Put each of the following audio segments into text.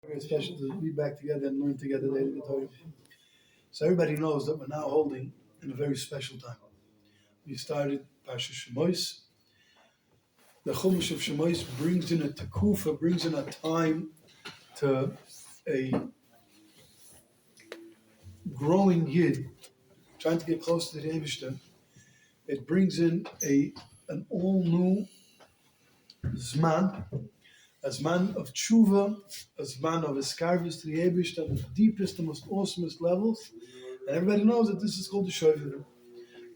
Very special to be back together and learn together the Torah. So everybody knows that we're now holding in a very special time. We started Parsha Shemois. The Chumash of Shemois brings in a tekufa, brings in a time to a growing yid, trying to get close to the Eibishter. It brings in an all new Zman, a Zman of tshuva, a Zman of eskarvus to the Eibishter on the deepest, the most awesomest levels. And everybody knows that this is called the Shoivavim.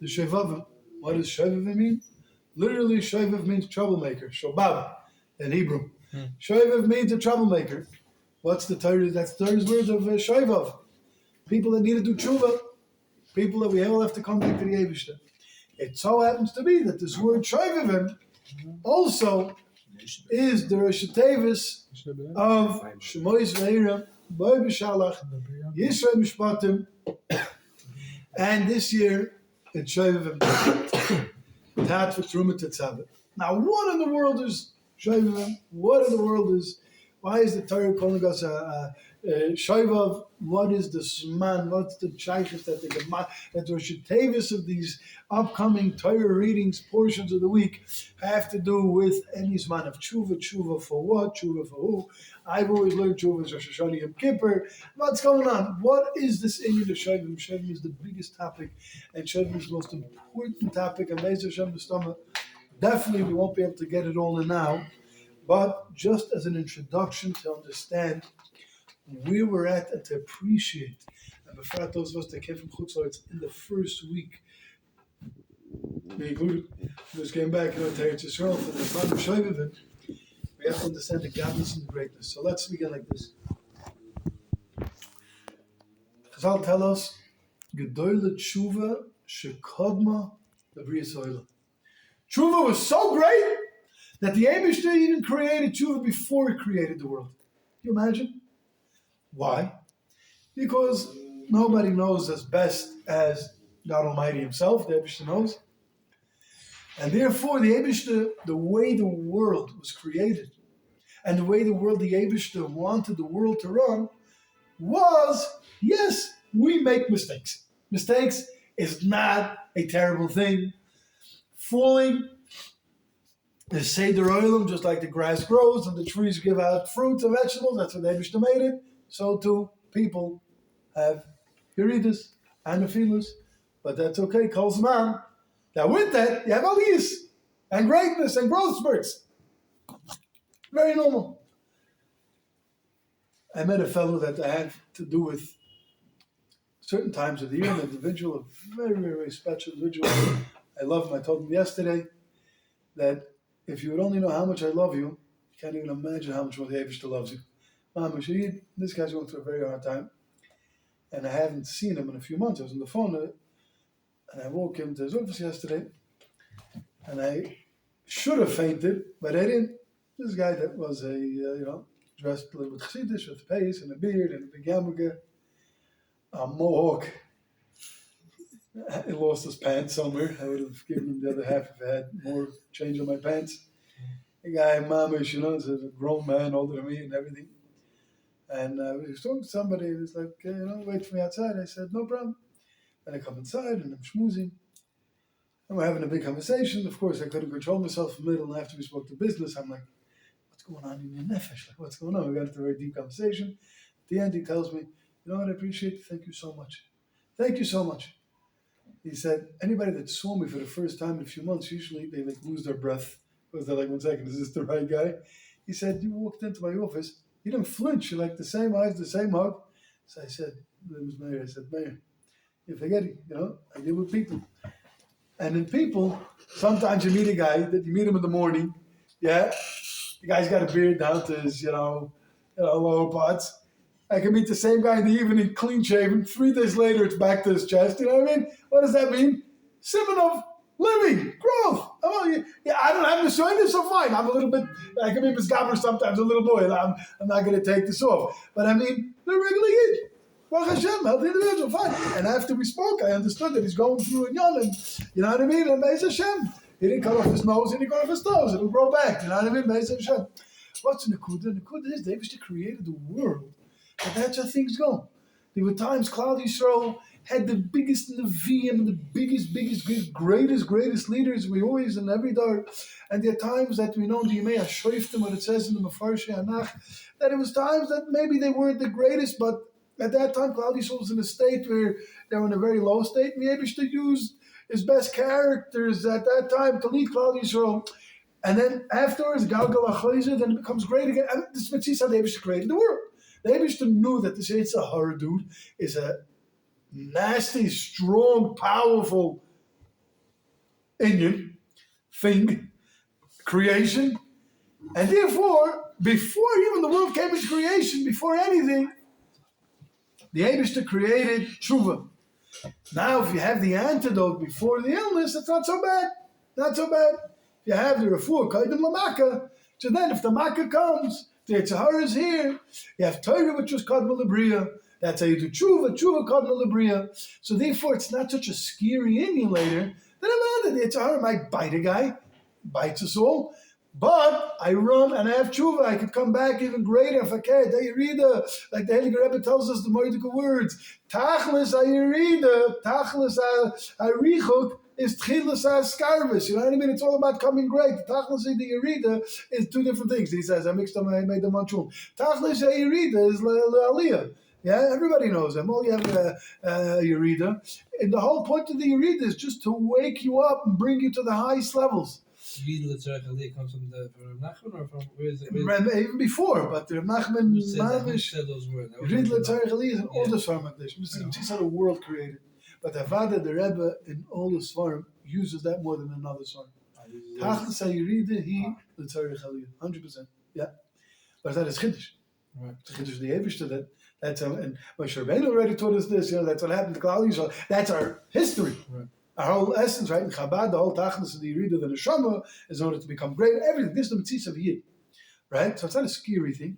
The Shoivavim. What does Shoivavim mean? Literally, Shoivav means troublemaker. Shobab in Hebrew. Shoivav means a troublemaker. What's the Torah? That's the Torah's words of Shoivav. People that need to do tshuva. People that we all have to come back to the Eibishter. It so happens to be that this word Shoivavim also is the Rosh Tevis of Shemois Ve'ira, Boi B'Shalach, Yisrael Mishpatim, and this year it's Shoivavim Tat for Truma Tetzaveh. Now, what in the world is Shoivavim? What in the world is? Why is the Torah calling us a Shoivav? What is the Sman? What's the Shaykhis that the Rosh Tevis of these upcoming Torah readings, portions of the week, have to do with any Zman of Tshuva? Tshuva for what? Tshuva for who? I've always learned Tshuva is Rosh Hashanah Yom Kippur. What's going on? What is this Inyan of Shoivavim? Shoivavim is the biggest topic, and Shoivavim is the most important topic. And Be'ez Hashem B'Stomach, definitely we won't be able to get it all in now, but just as an introduction to understand where we're at and to appreciate. And before those of us that came from Chutz La'aretz in the first week, me included, just came back to Eretz Yisrael for the Zman of Shoivavim, we have to understand the godliness and the greatness. So let's begin like this. Chazal tell us, Gedoyle Tshuva Shekodma L'Brias Olam. Tshuva was so great that the Eibishter even created Tshuva before he created the world. Can you imagine? Why? Because nobody knows as best as God Almighty himself, the Eibishter knows. And therefore, the Eibishter, the way the world was created, and the way the Eibishter wanted the world to run, was, yes, we make mistakes. Mistakes is not a terrible thing. Falling is Seder Olam, just like the grass grows and the trees give out fruits and vegetables. That's what the Eibishter made it. So too, people have Yeridas and Nephilas, but that's okay. Kol Zman. Now with that, you have aliyus and greatness and growth spurts. Very normal. I met a fellow that I had to do with certain times of the year, an individual, a very, very, very special individual. I love him. I told him yesterday that if you would only know how much I love you, you can't even imagine how much more the Eibishter loves you. Mama Shahid, this guy's going through a very hard time, and I haven't seen him in a few months. I was on the phone, and I woke him to his office yesterday, and I should have fainted, but I didn't. This guy that was dressed a little bit chassidish with a face and a beard and a big yarmulke, a mohawk. He lost his pants somewhere. I would have given him the other half if I had more change on my pants. The guy, mamish, is a grown man, older than me and everything. And he was talking to somebody, he was like, wait for me outside. I said, no problem. And I come inside and I'm schmoozing. And we're having a big conversation. Of course, I couldn't control myself in the middle. And after we spoke to business, I'm like, what's going on in your nefesh? Like, what's going on? We got into a very deep conversation. At the end, he tells me, you know what, I appreciate it. Thank you so much. Thank you so much. He said, anybody that saw me for the first time in a few months, usually they lose their breath. Because they're like, 1 second, is this the right guy? He said, you walked into my office. You didn't flinch. You like the same eyes, the same hug. So I said, it was Meir. I said, Meir, you're forgetting, I deal with people. And in people, sometimes you meet a guy that you meet him in the morning. Yeah. The guy's got a beard down to his, lower parts. I can meet the same guy in the evening, clean shaven. 3 days later, it's back to his chest. You know what I mean? What does that mean? Simon of living, growth. I don't have the shyness, so fine. I'm a little bit, I can be misgabber sometimes, a little boy. I'm not going to take this off. But I mean, the regular kid. Baruch Hashem, healthy individual, fine. And after we spoke, I understood that he's going through a yonim. You know what I mean? And Be'ez Hashem. He didn't cut off his nose, he didn't cut off his toes. It'll grow back. You know what I mean? Be'ez Hashem. What's the Nakuda? Nakuda is the Eibishter created the world, but that's how things go. There were times Klal Yisrael had the biggest Nevi'im, the biggest, greatest leaders. We always in every door. And there are times that we know in the Yemei HaShoiftim, what it says in the Mefarshei Hanach, that it was times that maybe they weren't the greatest, but at that time Klal Yisrael was in a state where they were in a very low state. And the Eibishter used his best characters at that time to lead Klal Yisrael. And then afterwards, Galgal HaChoyzeh, then it becomes great again. And this is how the Eibishter created the world. The Eibishter knew that this Yetzer Hara dude is a nasty, strong, powerful Indian thing, creation. And therefore, before even the world came into creation, before anything, the Eibishter created tshuva. Now, if you have the antidote before the illness, it's not so bad. Not so bad. If you have the refuah, kaidim lamaka. So then, if the makkah comes, the Yetzer Hara is here. You have Torah, which was kadma lebriya. That's how you do tshuva kadma lebriya. So therefore, it's not such a scary Indian later. Then I'm the Yetzer Hara might bite a guy, bites us all. But I run and I have tshuva. I could come back even greater if I can. Ayurida, like the Heilige Rebbe tells us the Moedical words. Tachlis ayurida, tachlis arichuk is tchilas askarvis. You know what I mean? It's all about coming great. Tachlis ayurida is two different things. He says, I mixed them, I made them on true. Tachlis ayurida is aliyah. Yeah, everybody knows them. All you have Yerida. And the whole point of the Yerida is just to wake you up and bring you to the highest levels. Yerida comes from Nachman or from where is it? Even before, but the Nachman Mamish said those words. Yerida is an older Svarim of this. This is how the world created. But the Father, the Rebbe, in all the Svarim uses that more than another Svarim. Tachlis Yerida, he the Tzarech Aliyah, 100%. Yeah, but that is Chiddush. Right. Chiddush the Eibishter that's how, and Moshe Rabbeinu already taught us this. That's what happened to Klal Yisrael. That's our history, right. Our whole essence, right? In Chabad, the whole tachlis of the Yerida, the neshama, is in order to become great. Everything. This is the mitzvah of Yid, right? So it's not a scary thing.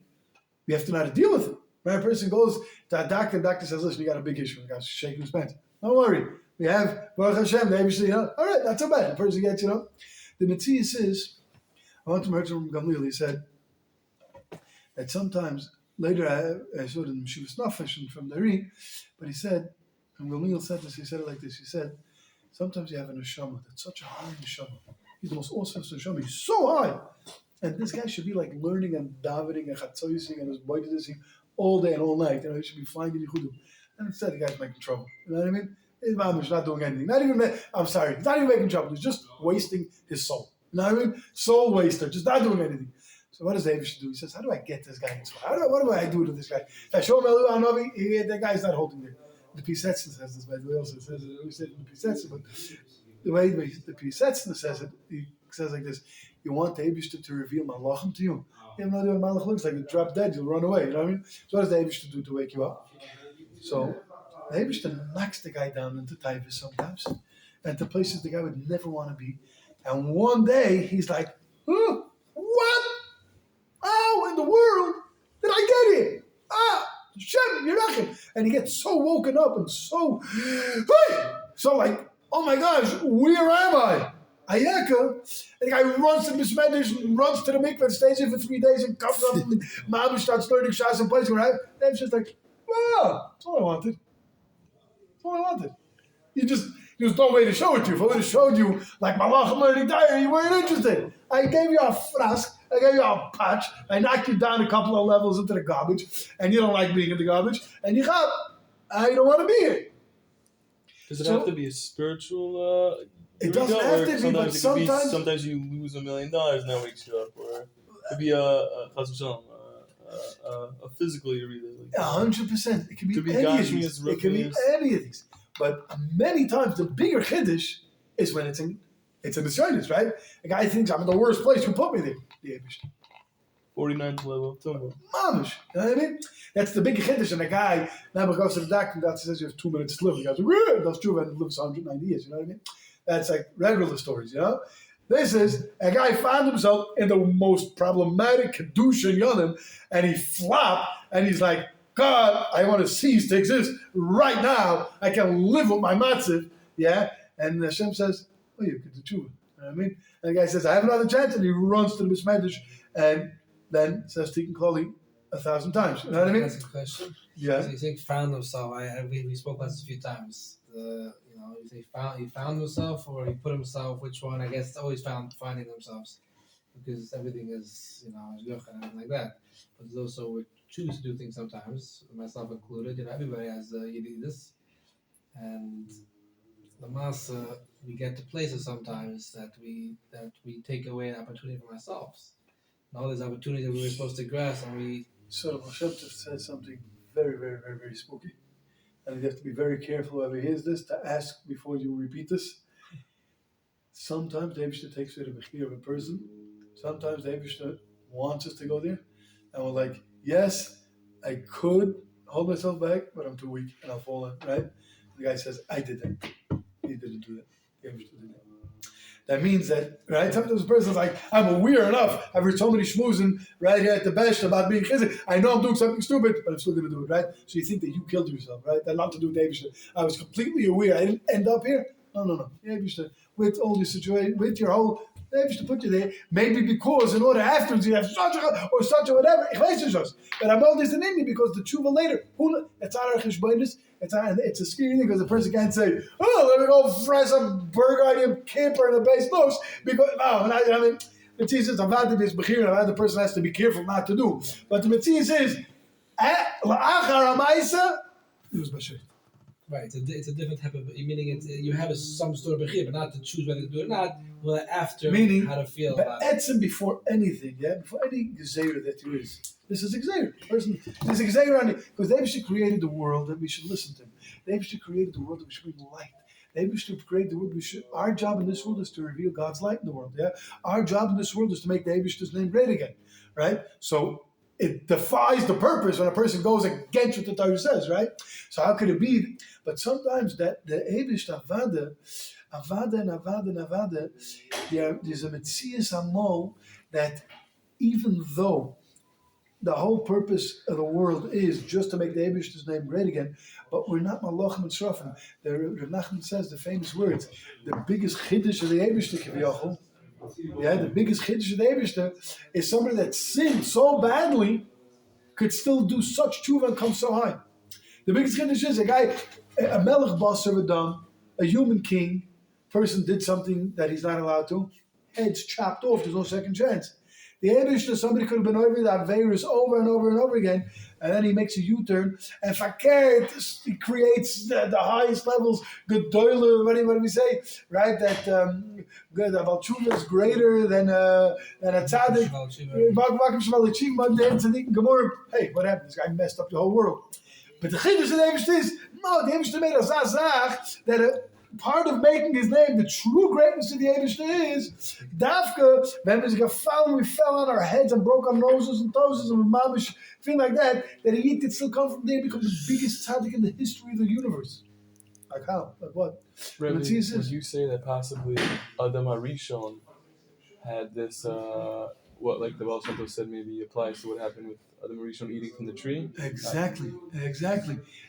We have to know how to deal with it. Right? A person goes to a doctor, and the doctor says, "Listen, you got a big issue. You got to shake his pants. Don't worry. We have Baruch Hashem. They usually, all right, not so bad." The person gets, the mitzvah says. I want to hear from Gamliel. He said that sometimes. Later, I saw it in Shivas Nafesh from the Ri, but he said, and Gamliel said this, he said it like this, he said, sometimes you have a neshama that's such a high neshama. He's the most awesome neshama. He's so high. And this guy should be like learning and davening and chatzoyising and his boydising all day and all night. He should be finding yichudim. And instead, the guy's making trouble. You know what I mean? His mom is not doing anything. He's not even making trouble. He's just wasting his soul. You know what I mean? Soul waster, just not doing anything. So what does David do? He says, how do I get this guy in Shuir? What do I do to this guy? If I show him that guy's not holding it. The Pisetzner says this, by the way, also says it, we said in the Pisetzner, but the way the Pisetzner says it, he says like this, you want the Eibishter to reveal Malachim to you. You have no idea what Malach looks like. You drop dead, you'll run away. You know what I mean? So what does the Eibishter do to wake you up? So the Eibishter knocks the guy down into Taivas sometimes, and to places the guy would never want to be. And one day, he's like, what? How in the world did I get here? Shem, Yerachim. And he gets so woken up and so like, oh my gosh, where am I? Ayeka. And the guy runs to Bismedish and runs to the mikveh and stays there for 3 days and comes up and Mama starts learning Shas and plays right. And it's just like, that's all I wanted. That's all I wanted. You just no way to show it to you. If I would have showed you like Malachim learning Torah, you weren't interested. I gave you a frask. I gave you a patch. I knocked you down a couple of levels into the garbage, and you don't like being in the garbage, and you don't want to be here. Does it have to be a spiritual? It doesn't have to be, but sometimes you lose $1 million and that wakes you up, or it could be a physical Yerida. 100%. It can be any of these. It can be any of these. But many times the bigger chiddush is when it's in the Nisyonis, right? A guy thinks I'm in the worst place. Who put me there? The Eibishter. 49th level. Mamish. You know what I mean? That's the big chiddush. And a guy now goes to the doctor and the doctor says you have 2 minutes to live. He goes, that's true, and lives 190 years. You know what I mean? That's like regular stories, you know? This is a guy found himself in the most problematic kedusha in Yonim, and he flopped, and he's like, God, I want to cease to exist right now. I can live with my matziv, yeah? And Hashem says, you get the tshuva. You know what I mean? And the guy says, I have another chance, and he runs to the Bismedish, and then says Tikkun Klali 1,000 times. You know what I mean? That's a question. Yeah. So you think found himself? We spoke about this a few times. You think he found himself or he put himself. Which one? I guess it's always finding themselves, because everything is shluch and everything like that. But there's also we choose to do things sometimes, myself included. Everybody has yedidus, and the masa we get to places sometimes that we take away an opportunity from ourselves. And all these opportunities that we were supposed to grasp, and we. So Hashem says something very, very, very, very spooky. And you have to be very careful whoever hears this to ask before you repeat this. Sometimes the Eibishter takes away the bechir of a person. Sometimes the Eibishter wants us to go there. And we're like, yes, I could hold myself back, but I'm too weak and I'll fall in, right? The guy says, I did that. He didn't do that. The Eibishter did that. That means that, right? Sometimes a person's like, I'm aware enough. I've heard so many schmoozing right here at the best about being chizik. I know I'm doing something stupid, but I'm still going to do it, right? So you think that you killed yourself, right? That not to do with Eibishter. I was completely aware. I didn't end up here. No. Eibishter, with all your situation, with your whole, Eibishter put you there. Maybe because in order afterwards you have such a or such a whatever. Ich weiß nicht was. But I'm all this in India because the tshuva later. It's our cheshbonis. It's a scary thing because the person can't say, oh, let me go fry some burger item camper in the base nose because I mean the tzitz is avad is bechir and the person has to be careful not to do. But the tzitz is la'achar ha'maisa it was bashir. Right, it's a different type of meaning. You have some sort of bechir, but not to choose whether to do it or not. Well, after meaning how to feel about it. Etzim before anything, before any gezeira that there is. This is gezeira. Person, there's a gezeira on it because the Eibishter created the world that we should listen to him. The Eibishter created the world that we should bring light. The Eibishter created the world. Our job in this world is to reveal God's light in the world. Yeah, our job in this world is to make the Eibishter's name great again. Right. So it defies the purpose when a person goes against what the Torah says. Right. So how could it be? But sometimes that the Eibishter Avada, there's a Metzias Amol that even though the whole purpose of the world is just to make the Eibishter's name great again, but we're not Malachim and Shrafim. Rav Nachman says the famous words, the biggest chiddush of the Eibishter, the biggest chiddush of the Eibishter is somebody that sinned so badly could still do such tshuva and come so high. The biggest chiddush is a guy, a melech boss of Adam, a human king, person did something that he's not allowed to, head's chopped off, there's no second chance. The Eibishter, somebody could have been over that virus over and over and over again, and then he makes a U-turn, and fakert, he creates the highest levels, gedoyle, what do we say, right, that Baal Tshuva is greater than a tzaddik, hey, what happened, this guy messed up the whole world. But the chiddush of the Eibishter is, no, the Eibishter made us that part of making his name, the true greatness of the Eibishter is Dafka, when we fell on our heads and broke our noses and toes and mamish, thing like that he could still come from there and become the biggest tzaddik in the history of the universe. Like how? Like what? Rebbe, would you say that possibly Adam HaRishon had this, what like the Baal Shem Tov said maybe applies to what happened with Adam HaRishon eating from the tree? Exactly.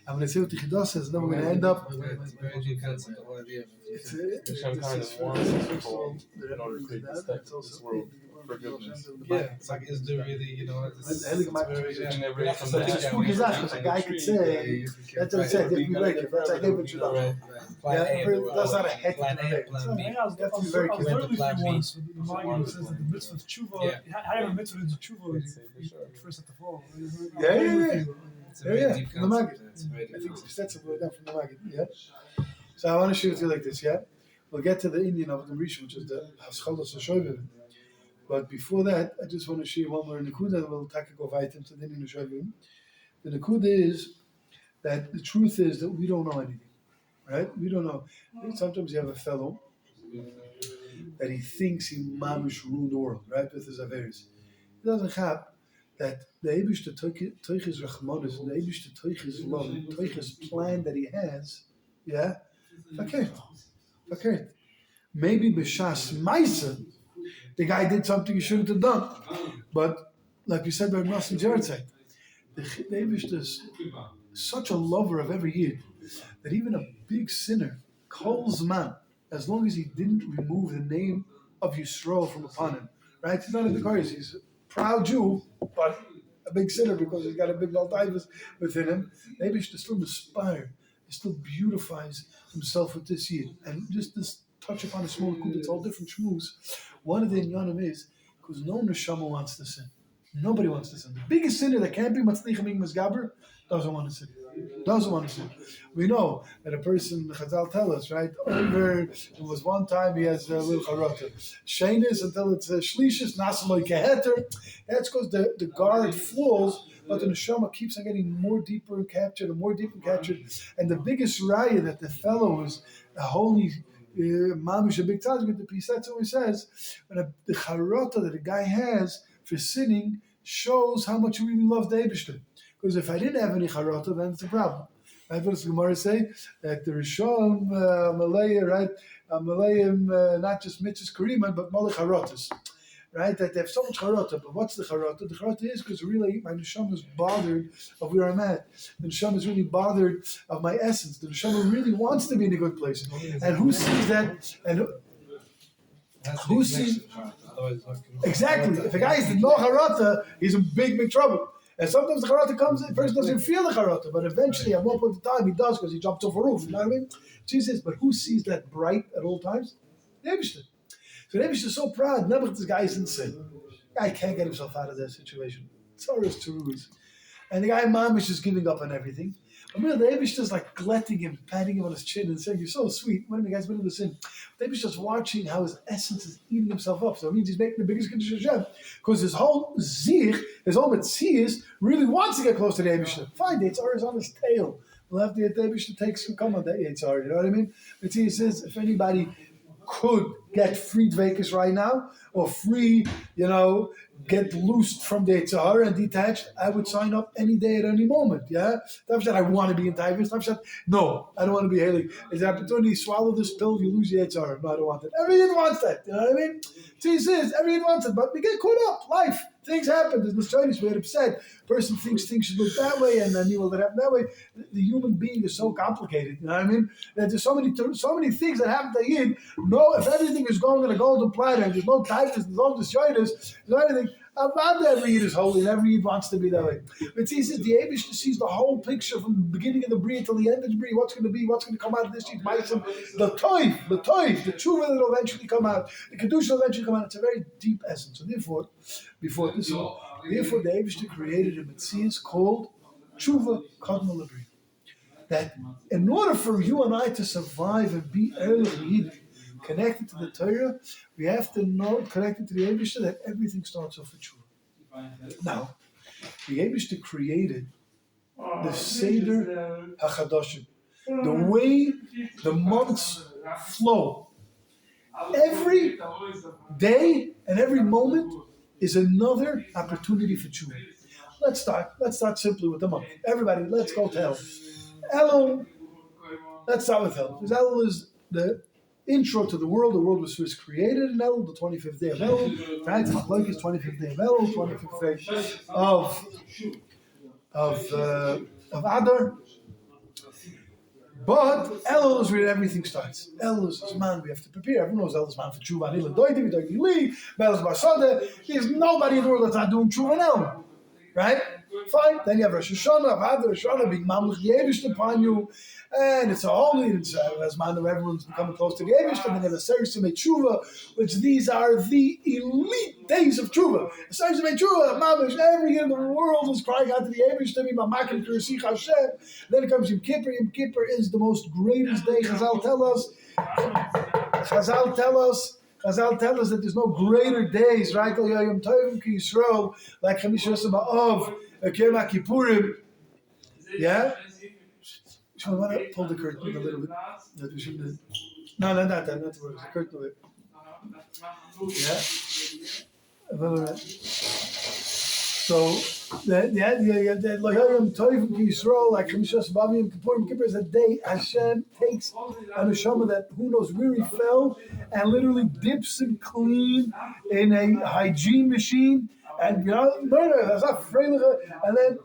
I'm going to say what the Chiddush says, then we're going to end up. Very deep concept, the whole idea. Hashem kind of wants people in order to create this world. Forgiveness. Yeah, it's like, is there really, it's very, It's a spooky zash, because a guy could say, that's what I said, you have to be very careful. That's a what you know. That's not a head plan A, plan B. You have to be very careful. Went to plan B. Says that the mitzvah of tshuva, how do you mitzvah into tshuva first at the fall? Yeah. It's a very deep From the concept. Maggid. It's a very I deep think concept. that's a word down from the Maggid, yeah? So I want to show it to you like this, yeah? We'll get to the Indian of the Rishon, which is the Haschalas HaShovim. But before that, I just want to show you one more Nekuda, and we'll go weiter to the Indian HaShovim. The Nekuda is that the truth is that we don't know anything, right? We don't know. Sometimes you have a fellow that he thinks he mamish ruined the world, right? With his affairs. He doesn't have that the Eibishter Teich's Rachmanis, the Eibishter Teich's love, Teich's plan that he has, fakert. Maybe b'shas Maisa, the guy did something he shouldn't have done. But like you said by Nosson Jartzeit, the Eibishter is such a lover of every Yid that even a big sinner, Kol Zman, as long as he didn't remove the name of Yisrael from upon him, right? He's not in the chorus, he's proud Jew, but a big sinner because he's got a big Maldives within him. Maybe he should still aspire. He still beautifies himself with this year. And just this touch upon a small kud, it's all different shmooze. One of the inyanim is because no neshama wants to sin. Nobody wants to sin. The biggest sinner that can't be matzlichim misgaber doesn't want to sin. Doesn't want to sin. We know that a person, Chazal tell us, right? Over, it was one time he has a little charata. Shainis until it's shlishis, nasaloi keheter. That's because the guard falls, but the neshama keeps on getting more deeper captured and more deeper captured. And the biggest raya that the fellow is a holy mamish, a big tzaddik, the piece, that's what he says. When the charata that a guy has for sinning shows how much he really loves the Eibishter. Because if I didn't have any charata, then it's a problem. Right? What does the Gemara say? That the Rishon Malaya, right? Malayim, not just mitzvahs karima, but malach charotas. Right? That they have so much charata. But what's the charata? The charata is because really my neshama is bothered of where I'm at. The neshama is really bothered of my essence. The neshama really wants to be in a good place. And who sees that? And who sees? Exactly. If a guy is no charata, he's in big trouble. And sometimes the charata comes in, the person doesn't feel the charata, but eventually at one point in time he does because he jumps off a roof. You know what I mean? Jesus, but who sees that bright at all times? The Eibishter. So the Eibishter is so proud. Never this guy is insane. The guy can't get himself out of that situation. Tzaras Teruz. And the guy mamish is giving up on everything. I mean, the Eibishter is like gletting him, patting him on his chin and saying, "You're so sweet." One of the guys been in the sin. The Eibishter is watching how his essence is eating himself up. So it means he's making the biggest Kiddush Hashem. Because his whole zich, his whole metzias, really wants to get close to the Eibishter. Fine, the Yitzhar is on his tail. We'll have the Eibishter take some come on that Yitzhar. You know what I mean? Metzias says, if anybody could get freed vacus right now, or free, get loosed from the Yitzhar and detached, I would sign up any day at any moment. Yeah? Tav said, I want to be in Taivas. Tav said, no, I don't want to be Haley. There's an opportunity, swallow this pill, you lose the Yitzhar. No, I don't want it. Everyone wants that. You know what I mean? So he says, everyone wants it, but we get caught up. Life. Things happen. There's mistakes. We get upset. Person thinks things should look that way, and then you will happen that way. The human being is so complicated. You know what I mean? That there's so many things that happen to Yid. No, if everything is going on a golden platter, and there's no tightness, there's no destroyers, there's no anything. Not every Yid is holy, and every Yid wants to be that way. But he says the Eibishter sees the whole picture from the beginning of the Bria till the end of the Bria. What's going to be? What's going to come out of this? The toiv, the tshuva that will eventually come out, the kedusha will eventually come out. It's a very deep essence. So therefore, the Eibishter created a mitzvah called tshuva kadma lebria. That in order for you and I to survive and be early connected to the Torah, we have to know, connected to the Eibishter, that everything starts off with tshuva. Now, the Eibishter created the Seder HaChadoshim, the way the months flow. Every day and every moment is another opportunity for tshuva. Let's start simply with the month. Everybody, let's go to Elul. Let's start with Elul. Because Elul is the intro to the world. The world was first created in Elul, the 25th day of Elul. Right? Machlokes is 25th day of Elul, 25th day of Adar. But Elul is where everything starts. Elul is man, we have to prepare. Everyone knows Elul is man for tshuva. There's nobody in the world that's not doing tshuva in Elul. Right? Fine. Then you have Rosh Hashanah, Rosh Hashanah, being mamluch the Eibishter upon you, and it's a holy, as man of everyone's becoming close to the Eibishter. Then you have a Seris Yemei Tshuva, which these are the elite days of Tshuva. A Seris Yemei Tshuva, mamish, every year in the world is crying out to the Eibishter, Mamakim Kirasich Hashem. Then it comes Yom Kippur. Yom Kippur is the most greatest day. Chazal tell us that there's no greater days, right? Yom Tovim Ki Yisrael, like Chamisha Ba'av, Yom Kippurim. Yeah? I want to pull the curtain a little bit. That we shouldn't. No, not that. Not the words. The curtain away. Yeah? A little bit. So, Yom Tovim Ki Yisrael, like Chamisha Ba'av, Yom Kippurim, Kippur is a day Hashem takes a neshama that who knows where he fell and literally dips him clean in a hygiene machine and murder. That's not freilich. And then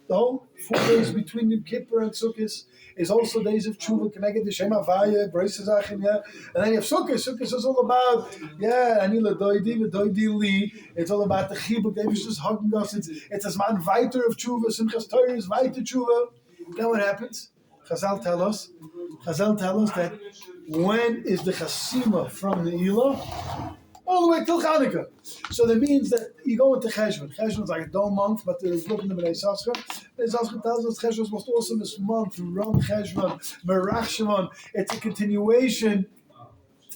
the whole 4 days between Yom Kippur and Sukkot is also days of tshuva, connected to Shem Havaya, Braces Achim, yeah. And then you have Sukkot. Sukkot is all about, Anila Doidi Li. It's all about the Chibuk, the Eivish's hugging us. It's a man weiter of tshuva, Simchas Torah is weiter tshuva. Then what happens? Chazal tell us that when is the Chasima from the Ilah? All the way till Chanukah. So that means that you go into Cheshvan. Cheshvan is like a dull month, but there's looking at the Bnei Sascha. Bnei Sascha tells us Cheshvan is most awesomest month. Ram Cheshvan, Merach Shimon. It's a continuation.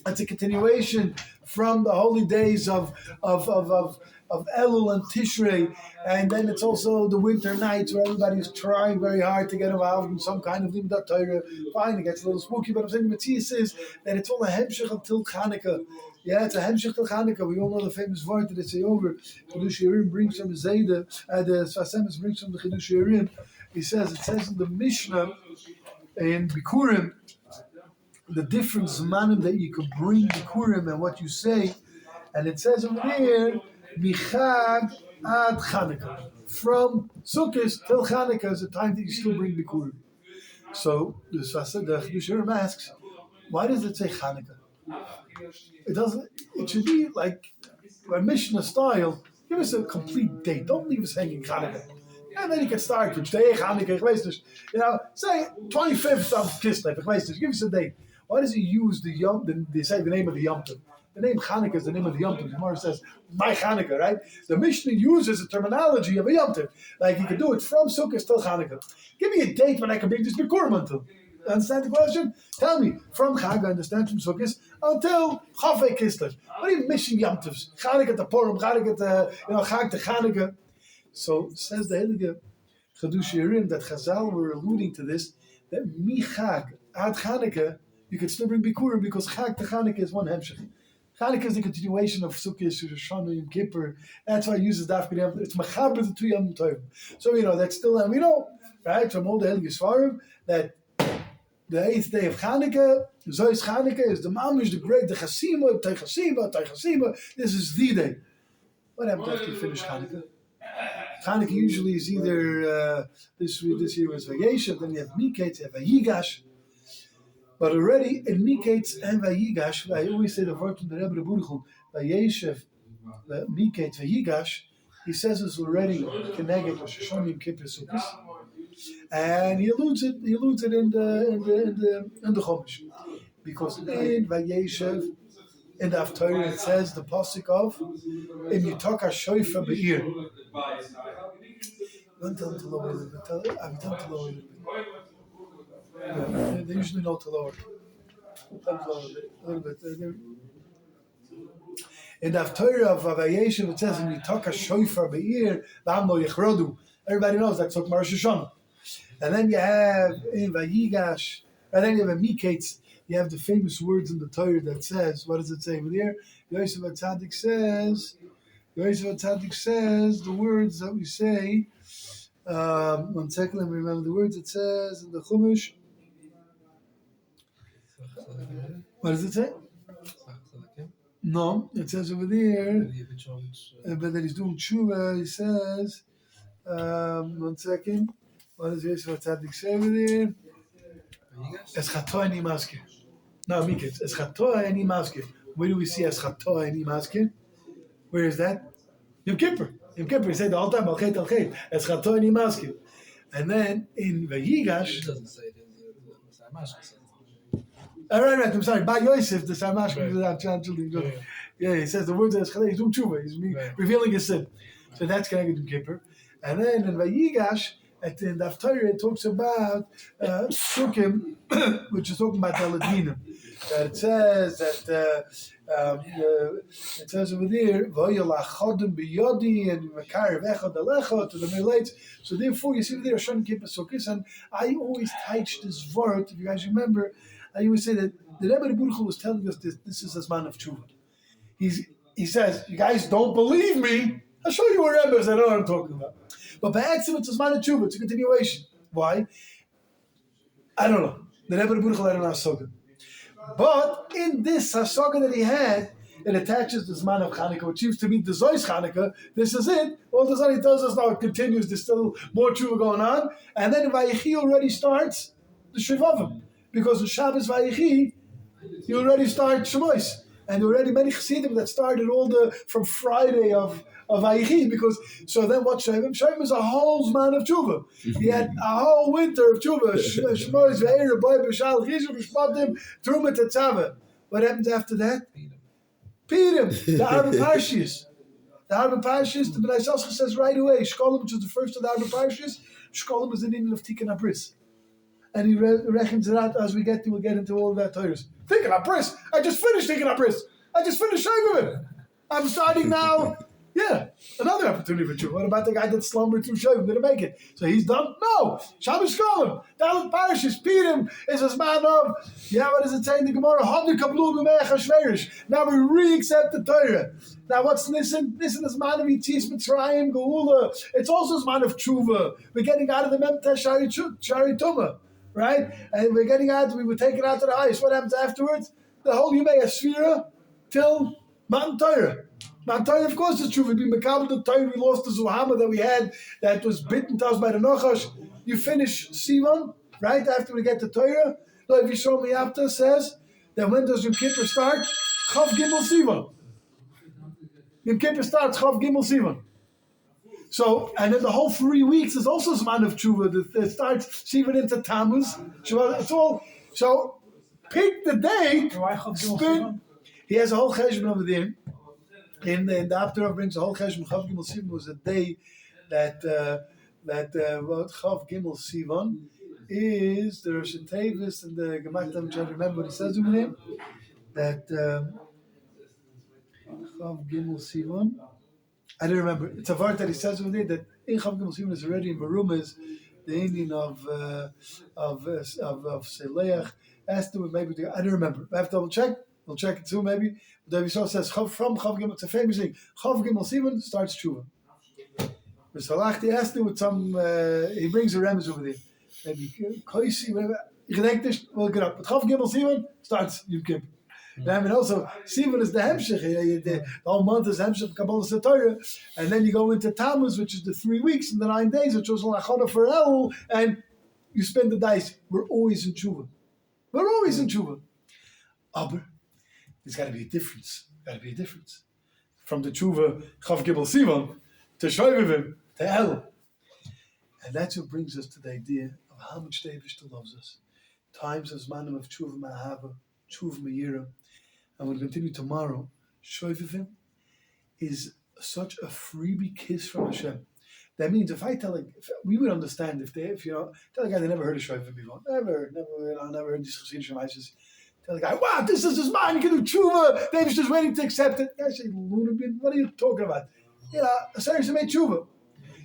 It's a continuation from the holy days of Elul and Tishrei, and then it's also the winter nights where everybody's trying very hard to get involved in some kind of Limdat Torah. Fine, it gets a little spooky, but I'm saying the Matthias is that it's all a hemshech until Chanukah. Yeah, it's a hemshech till Chanukah. We all know the famous word that they say over. Chidush Yerim brings from the Zayda, the Sfasemis brings from the Chidush Yerim. It says in the Mishnah in Bikurim, the different zmanim that you could bring Bikurim and what you say, and it says over there, Michag ad Chanukah. From Sukkot till Chanukah is the time that you still bring Bikurim. So the Chidush Yerim asks, why does it say Chanukah? It doesn't. It should be like a Mishnah style. Give us a complete date. Don't leave us hanging Chanukah. And then you can start which day Chanukah. Say 25th of Kislev. Give us a date. Why does he use they say the name of the Yom Tov? The name Chanukah is the name of the Yom Tov. The Gemara says my Chanukah, right? The Mishnah uses the terminology of a Yom Tov. Like you can do it from Sukkot till Chanukah. Give me a date when I can bring this Bikurim until. Understand the question? Tell me, from Chag, I understand from Sukkot until Chafei Kislev. What are you missing Yom Tovs? Chanukah to Purim, Chanukah to Chag to Chanukah. So says the Heilige Chidush Yerim that Chazal were alluding to this, that Michag ad Chanukah you can still bring Bikurim because Chag to Chanukah is one hemshech. Chanukah is the continuation of Sukkot, Shoshana, Yom Kippur. That's why it uses Daf Yom. It's Machaber the two Yom Tovim. So that's still, and we know, right, from all the Heilige Svarim, that the 8th day of Chanukah, Zois Chanukah, is the Mamish, the great, the Chasima, Teichasima. This is the day. What happened after you finish Chanukah? Chanukah usually is either this year was Vayeshev, then you have Miketz, you have Vayigash. But already in Miketz and Vayigash, I always say the word from the Rebbe Burchel, Vayeshev, Miketz, Vayigash, he says it's already Keneged Shoshana Yom Kippur Sukkos. And he alludes it in the Chumash, because in Vayeshev, in the Haftarah, it says the pasuk of Im Yitaka Shofar Be'ir. Don't tell them to lower it. I'm telling them to lower it. They usually know to lower. Tell them to lower it a little bit. In the Haftarah of Vayeshev, it says Im Yitaka Shofar Be'ir L'am Lo Yichrodu. Everybody knows that's what Rosh Hashanah. And then you have in Vayigash, and then you have a Miketz. You have the famous words in the Torah that says, what does it say over there? Yosef HaTzadik says the words that we say. 1 second, let me remember the words it says in the Chumash. What does it say? No, it says over there, but that he's doing tshuva. He says, 1 second. What does Yosef HaTzadik say over there? Eschatoy ani maske. No, Miketz. Eschatoy ani maske. Where do we see Eschatoy ani maske? Where is that? Yom Kippur. Yom Kippur. He said the whole time, Al-Chet, Al-Chet. Eschatoy ani maske. And then in Vayigash... It doesn't say it. The Sarmashka says it. Right. I'm sorry. By Yosef, the Sarmashka. Yeah, he says the words of Eschatoy. He's doing tshuva. He's revealing his sin. So that's connected to Yom Kippur. And then in Vayigash... in the Haftarah, it talks about Sukkim, which is talking about Eladinim. It says that it says over there, "V'yalachodim biyodi and mekarev echad alecha" to the relates. So therefore, you see over there, Shon Kippur Sukkos, and I always teach this word. If you guys remember, I always say that the Rebbe Burchel was telling us this is a man of tshuva. He says, "You guys don't believe me? I'll show you a Rebbe. I know what I'm talking about." But by accident, it's a Zman Tshuva. It's a continuation. Why? I don't know. The Rebbe Burchel had an Hasaga. But in this Hasaga that he had, it attaches the Zman of Chanukah, which seems to be the Zois Chanukah. This is it. All of a sudden he tells us now it continues. There's still more tshuva going on. And then Vayechi already starts the Shuvavim. Because in Shabbos Vayechi, you already start Shemois. And there are already many Chassidim that started from Friday of Vayechi, because so then what Shovim? Shovim is a whole Zman of Tshuva. He had a whole winter of Tshuva. Shmois, Ve'er, Boy, B'Shal, Chizur, B'Shpatim, Truma, Tetzaveh. What happens after that? Pidim, the Arba Parshas. The Arba Parshas, the B'nai Sascha says right away, Shkolim, which is the first of the Arba Parshas, Shkolim is the name of Tikkun Abris. And he reckons it out as we'll get into all of that Torahs. Tikkun Abris. I just finished Tikkun Abris. I just finished Shovim. I'm starting now. Yeah, another opportunity for Tshuva. What about the guy that slumbered through Shovim, didn't make it? So he's done? No. Shabbos Shkolim. Dalit Parshas, Pidim is a man of, what does it say in the Gemara? Now we re-accept the Torah. Now what's Nisan? Nisan is man of Yitzis, Mitzrayim, Geula. It's also a man of Tshuva. We're getting out of the Memta Shari Tumah. Right? And we were taken out to the ice. What happens afterwards? The whole Yimei Sphira till Mount Torah. Mount Torah, of course, is true. We've been Mekabel the Torah. We lost the Zuhama that we had that was bitten to us by the Nachash. You finish Sivan, right? After we get the Torah. Like Yisrael Miyapta says that when does Yom Kippur start? Chav Gimel Sivan. Yom Kippur starts Chav Gimel Sivan. So, and then the whole 3 weeks is also Zman of Tshuva that starts even into Tammuz. It's all, so pick the date, spin. He has a whole cheshbon over there. In the Afterov brings a whole cheshbon. Chav Gimel Sivan was a day that Chav Gimel Sivan is the Rosh Tevis and the Gemaktam, which I remember what he says over there. That Chav Gimel Sivan. I don't remember. It's a word that he says over there that in Chav Gimel Sivan is already in Barumas, the Indian of Seleach. Asked him maybe I don't remember. I have to double check. We'll check it too maybe. But the Yisrael says from Chav Gimel. It's a famous thing. Chav Gimel Sivan starts Tshuva. Mr. Halachti asked him with some. He brings a remez over there. Maybe Koisi, whatever. We'll get up. But Chav Gimel Sivan starts Yom Kippur. And also, Sivan is the Hemshech. The whole month is Hemshech Kabbalah Satorah. And then you go into Tammuz, which is the 3 weeks and the 9 days, which was Lachona for El, and you spend the dice. We're always in Tshuva. We're always in Tshuva. Aber there's got to be a difference. From the Tshuva, Chav Gimel Sivan, to Shovim, to El. And that's what brings us to the idea of how much David still loves us. Times of Zmanim of Tshuva Ma'ahava, Tshuva Me'yira. And we'll continue tomorrow. Shovim is such a freebie kiss from Hashem. That means if I tell we would understand if you know, tell a guy they never heard of Shovim before. Never heard this Chassidish Shemaisis. Tell the guy, wow, this is his mind, you can do tshuva. David's just waiting to accept it. I say, Lunabin, what are you talking about? A serious made tshuva.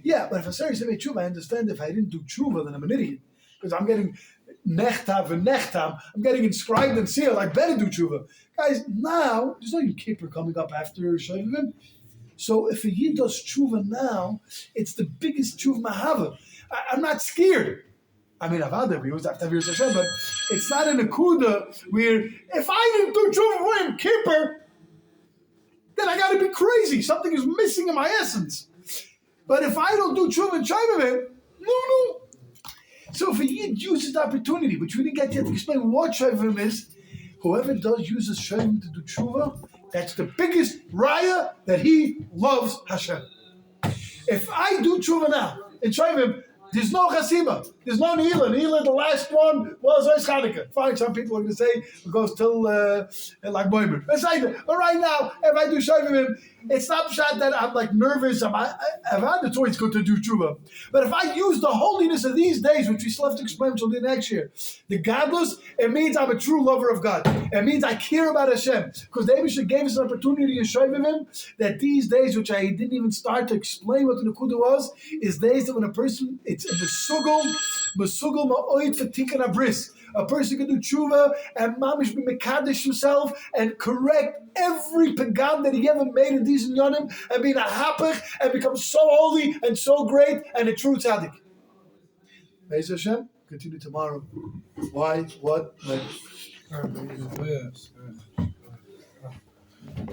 Yeah, but if a serious made tshuva, I understand if I didn't do tshuva, then I'm an idiot. Because I'm getting nechtav and nechtam. I'm getting inscribed and sealed. I better do tshuva. Guys, now, there's no Yom Kippur coming up after Shovim. So if a Yid does tshuva now, it's the biggest tshuva mahava. I'm not scared. I mean, I've had that. We always have to have Yirus Hashem, but it's not in a kuda where if I didn't do tshuva for Yom Kippur, then I got to be crazy. Something is missing in my essence. But if I don't do tshuva and Shovim, no. So if a Yid uses the opportunity, which we didn't get yet to explain what Shovim is, whoever uses Shovim to do tshuva, that's the biggest raya that he loves Hashem. If I do tshuva now in Shovim, there's no chasima. There's no Nehila. Nehila, the last one, was Ois Chanukah. Fine, some people are going to say it goes till like Boimer. But right now, if I do Shovim, it's not shot that I'm like nervous. I've had the choice good to do tshuva. But if I use the holiness of these days, which we still have to explain until the next year, the godless, it means I'm a true lover of God. It means I care about Hashem. Because David gave us an opportunity in Shovim that these days, which I didn't even start to explain what the Nakuda was, is days that when a person, it's a mesugel ma'oid for tikkun abris. A person can do tshuva and mamish be mekadesh himself and correct every pagam that he ever made in these inyanim and be a hapach and become so holy and so great and a true tzaddik. Be'ez Hashem, continue tomorrow. Why? What? When?